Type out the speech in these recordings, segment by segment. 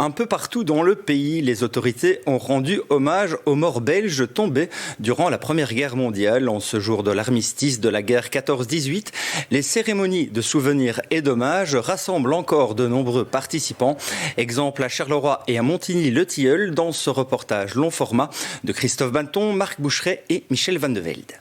Un peu partout dans le pays, les autorités ont rendu hommage aux morts belges tombés durant la Première Guerre mondiale. En ce jour de l'armistice de la guerre 14-18, les cérémonies de souvenirs et d'hommage rassemblent encore de nombreux participants. Exemple à Charleroi et à Montigny-le-Tilleul dans ce reportage long format de Christophe Banton, Marc Boucheret et Michel Van de Velde.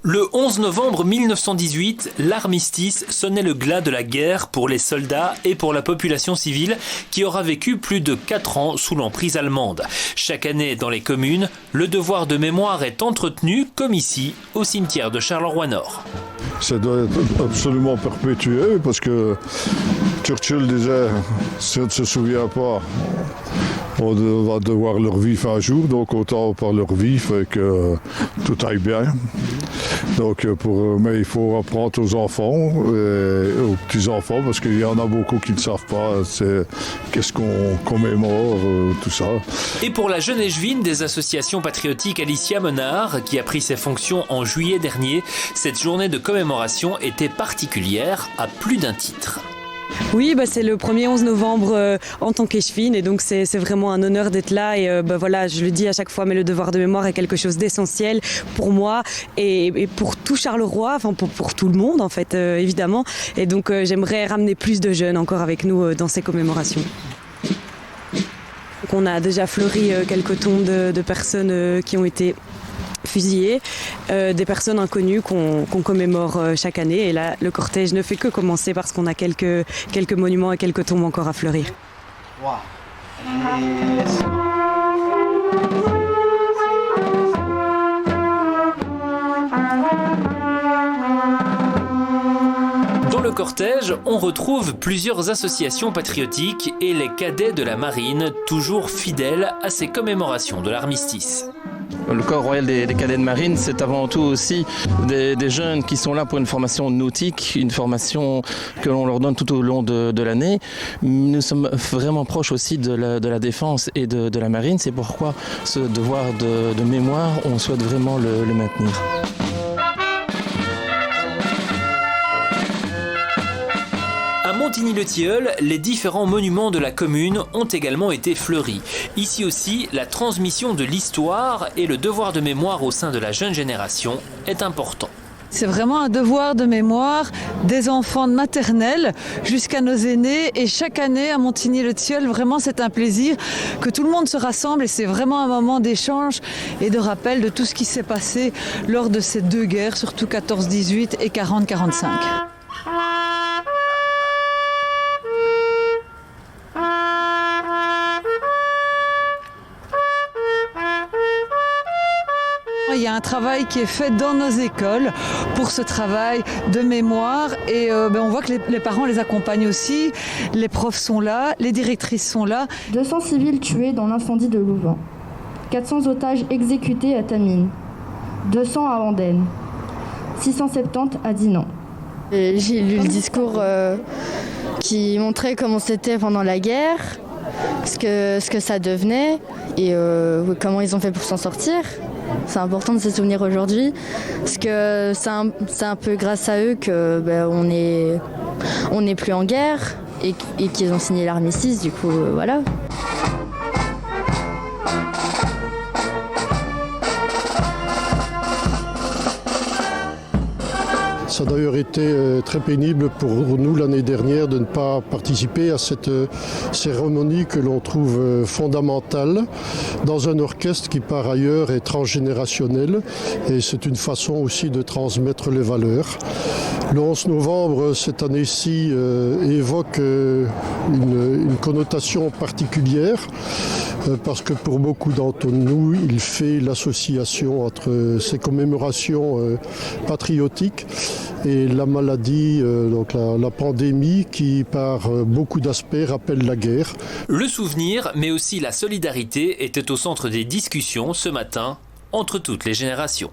Le 11 novembre 1918, l'armistice sonnait le glas de la guerre pour les soldats et pour la population civile qui aura vécu plus de 4 ans sous l'emprise allemande. Chaque année, dans les communes, le devoir de mémoire est entretenu, comme ici, au cimetière de Charleroi-Nord. Ça doit être absolument perpétué parce que Churchill disait, si on ne se souvient pas, on va devoir leur vivre un jour, donc autant par leur vivre et que tout aille bien. Donc mais il faut apprendre aux enfants et aux petits-enfants parce qu'il y en a beaucoup qui ne savent pas qu'est-ce qu'on commémore, tout ça. Et pour la jeune échevine des associations patriotiques Alicia Menard, qui a pris ses fonctions en juillet dernier, cette journée de commémoration était particulière à plus d'un titre. Oui, c'est le premier 11 novembre en tant qu'échevine et donc c'est vraiment un honneur d'être là et voilà, je le dis à chaque fois, mais le devoir de mémoire est quelque chose d'essentiel pour moi et pour tout Charleroi, enfin pour tout le monde en fait, évidemment. Et donc j'aimerais ramener plus de jeunes encore avec nous dans ces commémorations. Donc, on a déjà fleuri quelques tombes de personnes qui ont été fusillés, des personnes inconnues qu'on commémore chaque année. Et là, le cortège ne fait que commencer parce qu'on a quelques monuments et quelques tombes encore à fleurir. Wow. Dans le cortège, on retrouve plusieurs associations patriotiques et les cadets de la marine, toujours fidèles à ces commémorations de l'armistice. Le corps royal des cadets de marine, c'est avant tout aussi des jeunes qui sont là pour une formation nautique, une formation que l'on leur donne tout au long de l'année. Nous sommes vraiment proches aussi de la défense et de la marine. C'est pourquoi ce devoir de mémoire, on souhaite vraiment le maintenir. À Montigny-le-Tilleul, les différents monuments de la commune ont également été fleuris. Ici aussi, la transmission de l'histoire et le devoir de mémoire au sein de la jeune génération est important. C'est vraiment un devoir de mémoire des enfants de maternelle jusqu'à nos aînés. Et chaque année à Montigny-le-Tilleul, vraiment c'est un plaisir que tout le monde se rassemble et c'est vraiment un moment d'échange et de rappel de tout ce qui s'est passé lors de ces deux guerres, surtout 14-18 et 40-45. Il y a un travail qui est fait dans nos écoles pour ce travail de mémoire et on voit que les parents les accompagnent aussi, les profs sont là, les directrices sont là. 200 civils tués dans l'incendie de Louvain, 400 otages exécutés à Tamines, 200 à Andenne, 670 à Dinan. J'ai lu le discours qui montrait comment c'était pendant la guerre, ce que ça devenait et comment ils ont fait pour s'en sortir. C'est important de se souvenir aujourd'hui, parce que c'est un peu grâce à eux que on n'est plus en guerre et qu'ils ont signé l'armistice, du coup voilà. Ça a d'ailleurs été très pénible pour nous l'année dernière de ne pas participer à cette cérémonie que l'on trouve fondamentale dans un orchestre qui par ailleurs est transgénérationnel et c'est une façon aussi de transmettre les valeurs. Le 11 novembre cette année-ci évoque une connotation particulière parce que pour beaucoup d'entre nous, il fait l'association entre ces commémorations patriotiques et la maladie, donc la pandémie qui par beaucoup d'aspects rappelle la guerre. Le souvenir, mais aussi la solidarité, était au centre des discussions ce matin entre toutes les générations.